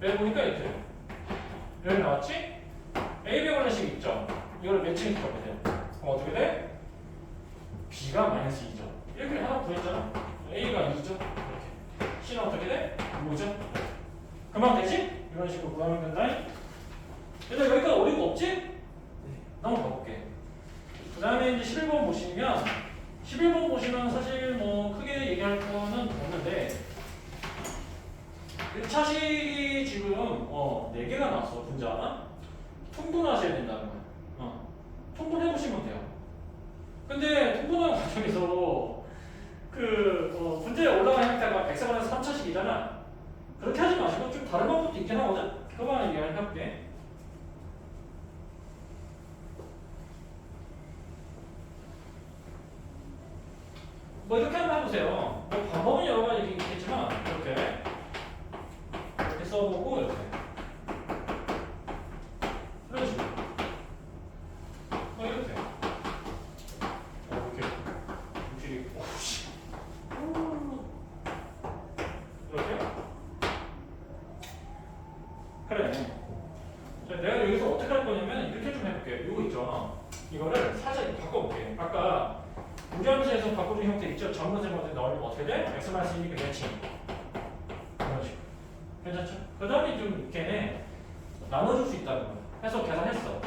빼보니까 이렇게 여기 나왔지? A 배분의 식 있죠? 이걸 매칭 시켜보세요. 그럼 어떻게 돼? B가 마이너스 2죠. 이렇게 하나 구했잖아. A가 2죠. 이렇게. C는 어떻게 돼? 5죠. 금방 되지? 이런 식으로 구하면 된다. 일단 여기까지 어려운 거 없지? 네. 한번 가볼게. 그 다음에 이제 11번 보시면 11번 보시면 사실 뭐 크게 얘기할 거는 없는데 1차식이 지금 4개가 나왔어. 분자. 통분하셔야 된다는 거야. 통분해보시면 돼요. 근데 통분하는 과정에서 분자에 올라가는 형태가 x분의 3차식이잖아. 그렇게 하지 마시고 좀 다른 방법도 있긴 하거든? 그거만 얘기할게. 뭐 이렇게 한번 해보세요. 뭐 방법은 여러 가지 있겠지만 이렇게 써보고 이렇게 이런 식으로 뭐 이렇게 이렇게 움직이 오우씨 이렇게 그래. 자, 내가 여기서 어떻게 할 거냐면 이렇게 좀 해볼게. 이거 있죠. 이거를 살짝 바꿔볼게. 아까 무리함수에서 바꿔준 형태 있죠? 정근세모델 넣으면 어떻게 돼? x-1이니까 매칭 이런 식으로. 괜찮죠? 그 다음에 좀 이렇게 나눠줄 수 있다는 거야. 해서 계산했어.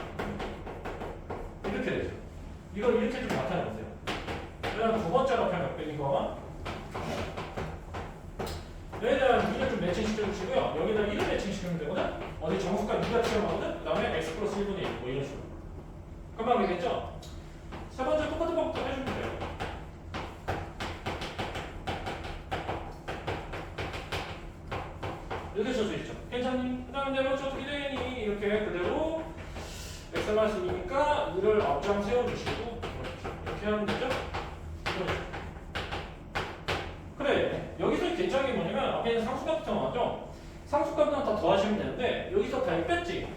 이렇게 되죠. 이걸 이렇게 좀 나타내보세요. 그 다음 두 번째 앞에 몇 배인 거 여기다 2를 좀 매칭 시켜주시고요. 여기다 1을 매칭 시키면 되거든? 어디 정수가 2가 튀어나오거든? 그 다음에 x 플러스 1분의 1, 뭐 이런 식으로. 금방 되겠죠? 세 번째 똑같은 방법도 해주면 돼요. 이렇게 쓸 수 있죠. 괜찮니? 그 다음에 내가 어떻게 되니? 이렇게 그대로 x-2니까 2를 앞장 세워주시고 이렇게 하면 되죠? 그래. 여기서 괜찮은 게 뭐냐면 앞에 있는 상수값부터 나왔죠? 상수값은 다 더하시면 되는데 여기서 다 1 뺐지?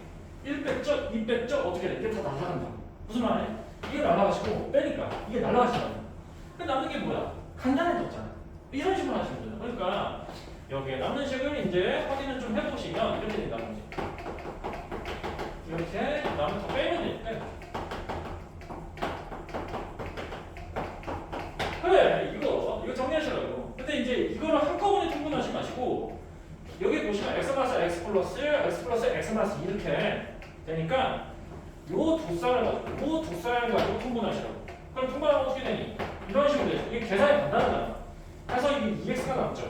1 뺐죠? 2 뺐죠? 어떻게 돼? 이게 다 날아간다. 무슨 말이야? 이게 날아가시고 빼니까 이게 날아가시잖아. 그 남는 게 뭐야? 간단해졌잖아. 이런 식으로 하시면 돼요. 그러니까 여기에 남는 식을 이제 확인을 좀 해보시면 이렇게 된다는 거지. 이렇게 남은 더 빼면 되니까. 그래 이거 정리하시라고. 근데 이제 이거를 한꺼번에 충분하지 마시고 여기 보시면 x 마이너스 x 플러스 x 마이너스 이렇게 되니까 요 두 쌍을 가지고 통분하시라고. 그럼 통분하면 어떻게 되니? 이런 식으로 되죠. 이게 계산이 간단하잖아. 그래서 이게 2x가 남죠.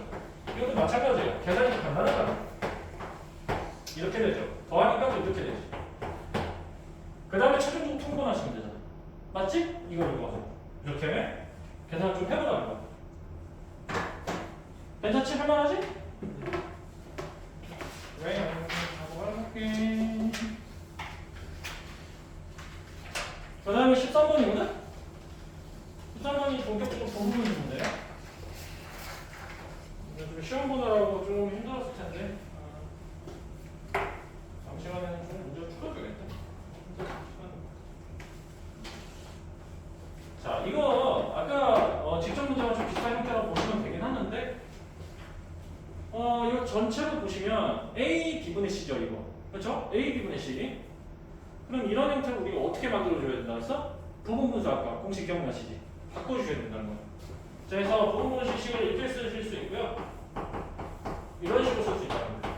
이것도 마찬가지예요. 계산이 간단하잖아. 이렇게 되죠. 더하니까 또 이렇게 되지. 그 다음에 최종적으로 통분하시면 되잖아. 맞지? 이거 이렇게 계산을 좀 해보라는 거야. 괜찮지? 할만하지? 왜? 하고 갈게. 그 다음에 13번이거든? 13번이 본격적으로 부분이 있는데 좀 시험 보느라고 좀 힘들었을 텐데 다음 시간에는 좀 문제를 풀어줘야겠다. 자, 이거 아까 직접 문제와 좀 비슷한 형태라고 보시면 되긴 하는데 이거 전체로 보시면 A, B분의 C죠, 이거. 그렇죠? A, B분의 C. 그럼 이런 형태로 우리가 어떻게 만들어줘야 된다 했어? 부분분수 아까 공식 기억나시지? 바꿔주셔야 된다는 거예요. 자, 그래서 부분분수 식을 이렇게 쓰실 수 있고요. 이런 식으로 쓸 수 있다는 거예요.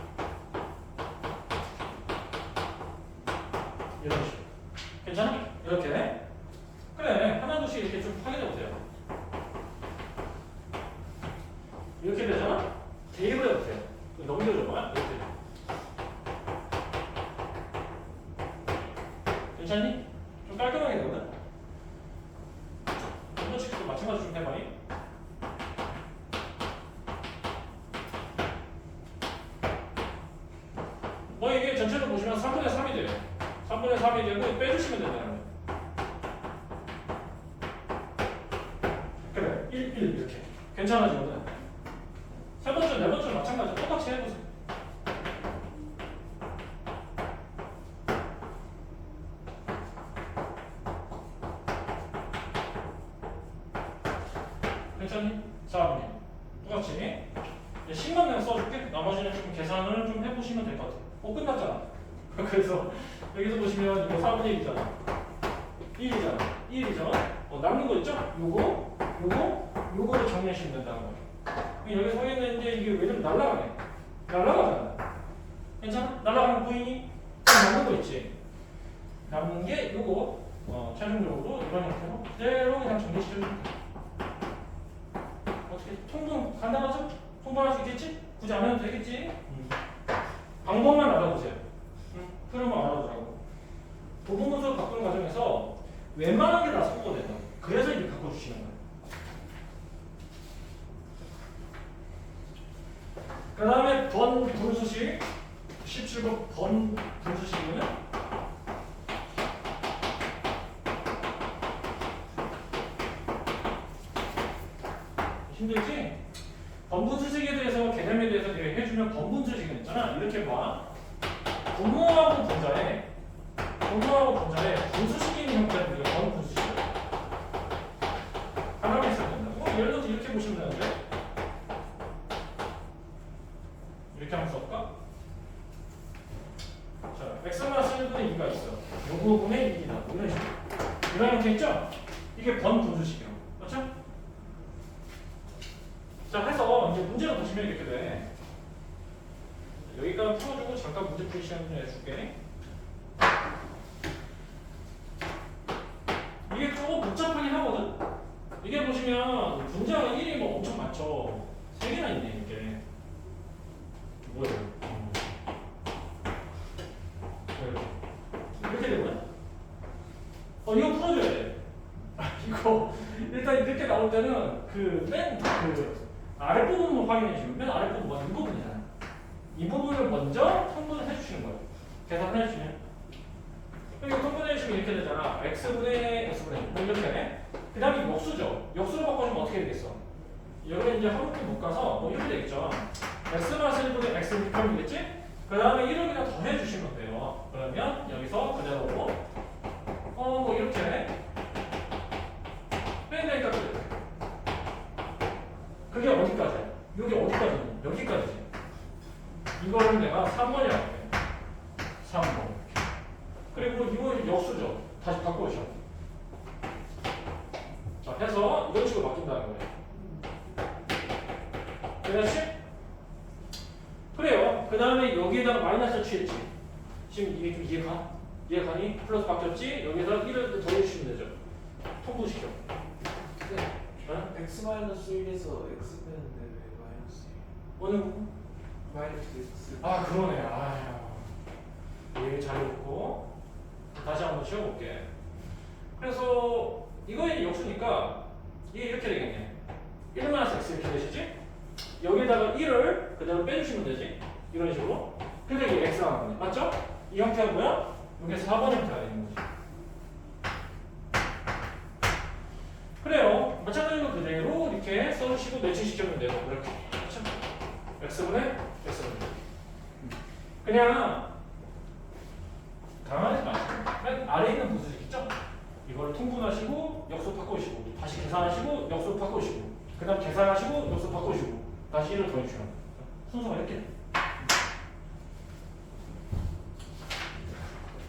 이런 식으로. 괜찮아? 이렇게. 그래, 하나둘씩 이렇게 좀 확인해보세요. 이렇게 되잖아? 대입을 해보세요. 넘겨줘봐. 이렇게. 괜찮니? 좀 깔끔하게 되거든? 한번씩도 마찬가지 좀 해봐요. 뭐 이게 전체로 보시면 3분의 3이 돼요. 3분의 3이 되고 빼주시면 된다는 거예요. 그래 1, 1 이렇게 괜찮아지거든. 세 번째, 네 번째 마찬가지 똑같이 해보세요. 괜찮니? 4분의 똑같이. 이제 식만 그냥 써줄게. 나머지는 좀 계산을 좀 해보시면 될 것 같아요. 끝났잖아. 그래서 여기서 보시면 이거 4분의 1이잖아. 1이잖아. 1이죠. 남는 거 있죠? 요거를 정리하시면 된다는 거예요. 여기 서 있는데 이게 왜냐면 날라가네. 날라가잖아. 괜찮아? 날라가는 거 보이니? 남는 거 있지? 남는 게 요거 최종적으로 이런 형태로 그대로 그냥 정리시켜주면 돼. 어떻게 통분 간단하죠? 통분할 수 있겠지? 굳이 안 해도 되겠지? 방법만 알아보세요. 흐름을 알아보라고. 부분분수 바꾸는 과정에서 웬만한 게 다 섞어야 된다. 그래서 이렇게 바꿔주시는 거예요. 그 다음에 번 분수식 17번 번 분수식은 힘들지? 번분수식에 대해서 개념에 대해서 내가 해주면 번분수식은 있잖아. 이렇게 봐. 분모하고 분자에 분수식인 형태를 우리가 번분수식이에요. 하나만 있으면 된다. 예를 들어서 이렇게 보시면 되는데 이렇게 한번 써볼까? 자, x-1분의 2가 있어. 요 부분의 2이다. 이런 식으로. 이런 형태 있죠? 이게 번분수식이에요. 그렇죠? 자, 해서 이제 문제를 보시면 이렇게 돼. 여기까지 풀어주고 잠깐 문제 풀이 시간 좀 내줄게. 이게 조금 복잡하긴 하거든? 이게 보시면 분자가 1이 뭐 엄청 많죠? 3개나 있네, 이게. 뭐예요? 이렇게 되거든? 이거 풀어줘야 돼. 이거, 일단 이렇게 나올 때는 아랫부분만 확인해 주시면 맨 아랫부분 이 부분이잖아요. 이 부분을 먼저 통분을 해주시는 거예요. 계산을 해주시면. 그럼 이거 통분해 주시면 이렇게 되잖아. x분의 이렇게. 그 다음에 역수죠. 역수로 바꿔주면 어떻게 되겠어? 여기 이제 한 묶음 묶어서 뭐 이렇게 되겠죠. x-1분의 x 이렇게 하면 되겠지? 그 다음에 1을 그냥 더해 주시면 돼요. 그러면 여기서 그대로 뭐 이렇게 빼내니까 그게 어디까지야? 여기 어디까지니? 여기까지지. 이거를 내가 3번이라고 해. 3번. 그리고 이거 역수죠. 다시 바꿔주셔. 자, 해서 이런 식으로 바뀐다는 거예요. 그렇지? 그래요. 그 다음에 여기에다가 마이너스를 취했지. 지금 이게 좀 이해가? 이해가니? 플러스 바뀌었지? 여기에다 1을 더해주시면 되죠. 통분시켜. x-1에서 x 빼는데 왜 마이너스? 어느 부분? 마이너스 x. 그러네. 얘 잘해놓고 다시 한번 쉬어볼게. 그래서 이거의 역수니까 이게 이렇게 되겠네. 1-x 이렇게 되시지? 여기다가 1을 그대로 빼주시면 되지? 이런 식으로. 그러니까 이게 x가 나오네. 맞죠? 이 형태가 뭐야? 이게 4번 형태가 되는 거지. 그래요. 마찬가지로 그대로 이렇게 써주시고 매칭시켜주면 돼요. 이렇게. 그렇죠? x분의 x분의 그냥 당황하지 마시고 맨 아래에 있는 분수식 있죠? 이걸 통분하시고 역수 바꾸시고 다시 계산하시고 역수 바꾸시고 그 다음 계산하시고 역수 바꾸시고 다시 1을 더해주시면 순서가 이렇게.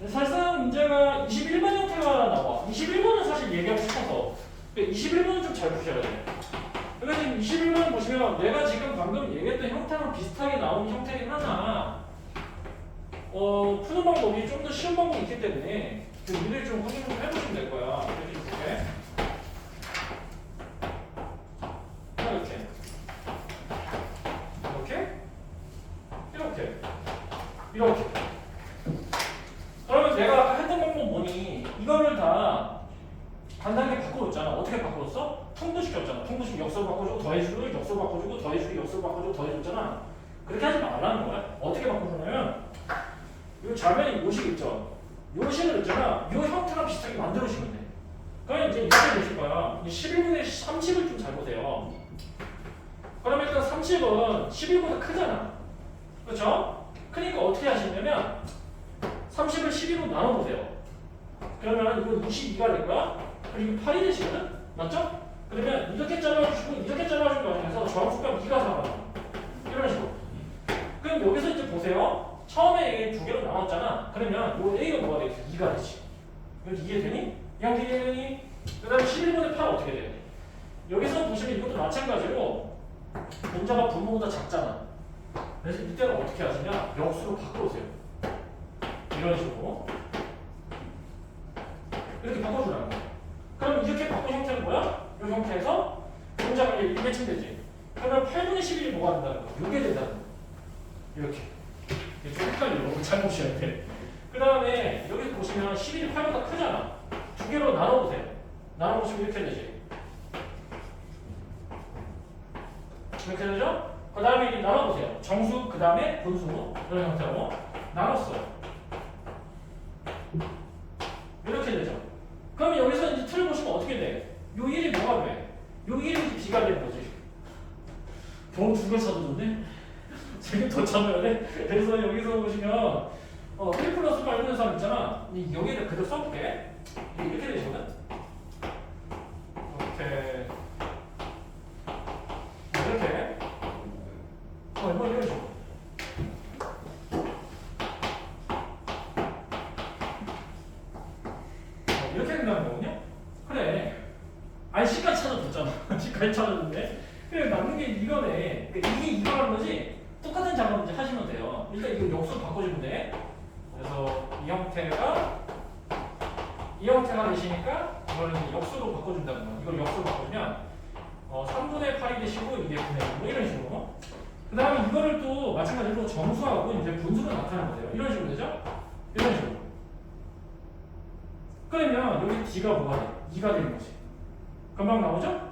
사실상 문제가 21번 형태가 나와. 21번은 사실 얘기하고 싶어서 21번은 좀 잘 보셔야 돼요. 그러니까 지금 21번 보시면 내가 지금 방금 얘기했던 형태랑 비슷하게 나오는 형태긴 하나 푸는 방법이 좀 더 쉬운 방법이 있기 때문에 미리 좀 확인을 좀 해보시면 될 거야. 이렇게 그러면 내가 했던 방법 뭐니? 이거를 다 간단하게 바꿔줬잖아. 어떻게 바꿔줬어? 통분시켰잖아. 통분시켜 역수로 바꿔주고 더해주고 역수로 바꿔주고 더해주고 역수로 바꿔주고 더해줬잖아. 그렇게 하지 말라는 거야. 어떻게 바꿔주냐면 요 좌면이 요식 있죠? 요 식을 있잖아. 요 형태랑 비슷하게 만들어주시면 돼. 그러니까 이제 이렇게 되실 거야. 11분의 30을 좀 잘 보세요. 그러면 일단 30은 11보다 크잖아. 그렇죠? 그러니까 어떻게 하시냐면 30을 12로 나눠보세요. 그러면 이건 22가 될 거야. 그리고 8이 되시거든? 맞죠? 그러면 이렇게 잘라주시고 이렇게 잘라준 과정에서 정수값 2가 나와요. 이런 식으로. 그럼 여기서 이제 보세요. 처음에 두 개로 나눴잖아. 그러면 요 A가 뭐가 되겠어? 2가 되지. 여기 이해되니? 이해되니? 그 다음에 11분의 8 어떻게 돼? 여기서 보시면 이것도 마찬가지로 분자가 분모보다 작잖아. 그래서 이때는 어떻게 하시냐? 역수로 바꿔오세요. 이런 식으로. 이렇게 바꿔주라는 거야. 그럼 이렇게 바꾼 형태는 뭐야? 이 형태에서 분자가 이게 되지. 그러면 8분의 11이 뭐가 된다는 거야? 이게 된다는 거야. 이렇게. 이게 좀 헷갈려. 잘 보셔야 돼. 그 다음에 여기 보시면 11이 8보다 크잖아. 두 개로 나눠보세요. 나눠보시면 이렇게 되지. 이렇게 되죠? 그 다음에 이제 나눠보세요. 정수, 그 다음에 분수. 이런 형태로 나눴어요. 이렇게 되죠. 그러면 여기서 이제 틀을 보시면 어떻게 돼? 요 1이 뭐가 돼? 요 1이 B가 되는 거지. 돈 2개 찾아줬네? 되게 더 찾아야 돼? 그래서 여기서 보시면 1 플러스 8분의 3 있잖아. 여기를 그대로 써볼게. 이렇게 되시거든? 이렇게. 이렇게. 뭐 이런 식으로. 이렇게 된다는 거군요? 그래. 아니, C까지 찾아줬잖아. C까지 찾아줬는데. 그래, 남는 게 이거네. 그러니까 이게 이거라는 거지. 똑같은 작업 이제 하시면 돼요. 일단 이거 역수로 바꿔주면 돼. 그래서 이 형태가 되시니까 이걸 이제 역수로 바꿔준다는 거야. 이걸 역수로 바꾸면 3분의 8이 되시고 이게 분의 1, 뭐 이런 식으로. 그 다음에 이거를 또 마찬가지로 정수하고 이제 분수로 나타내면 돼요. 이런 식으로 되죠? 이런 식으로. 그러면 여기 D가 뭐가 돼? 2가 되는 거지. 금방 나오죠?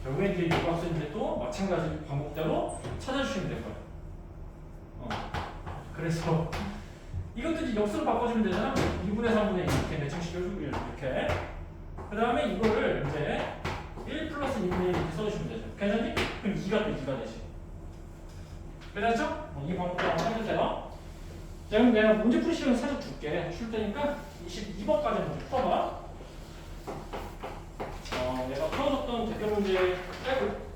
결국에 이제 이 값을 이제 또 마찬가지 방법대로 찾아주시면 될 거예요. 그래서 이것도 이제 역수로 바꿔주면 되잖아. 2분의 3분의 2 이렇게 매칭시켜주고 이렇게. 그 다음에 이거를 이제 1 플러스 2분의 1 이렇게 써주시면 되죠. 괜찮니? 그럼 2가 또 2가 되지. 괜찮죠? 이 방법대로 한번 해주세요. 자, 그럼 내가 문제풀이 시간 살짝 줄게. 줄 테니까 22번까지 먼저 풀어봐. 내가 풀어줬던 대표 문제 빼고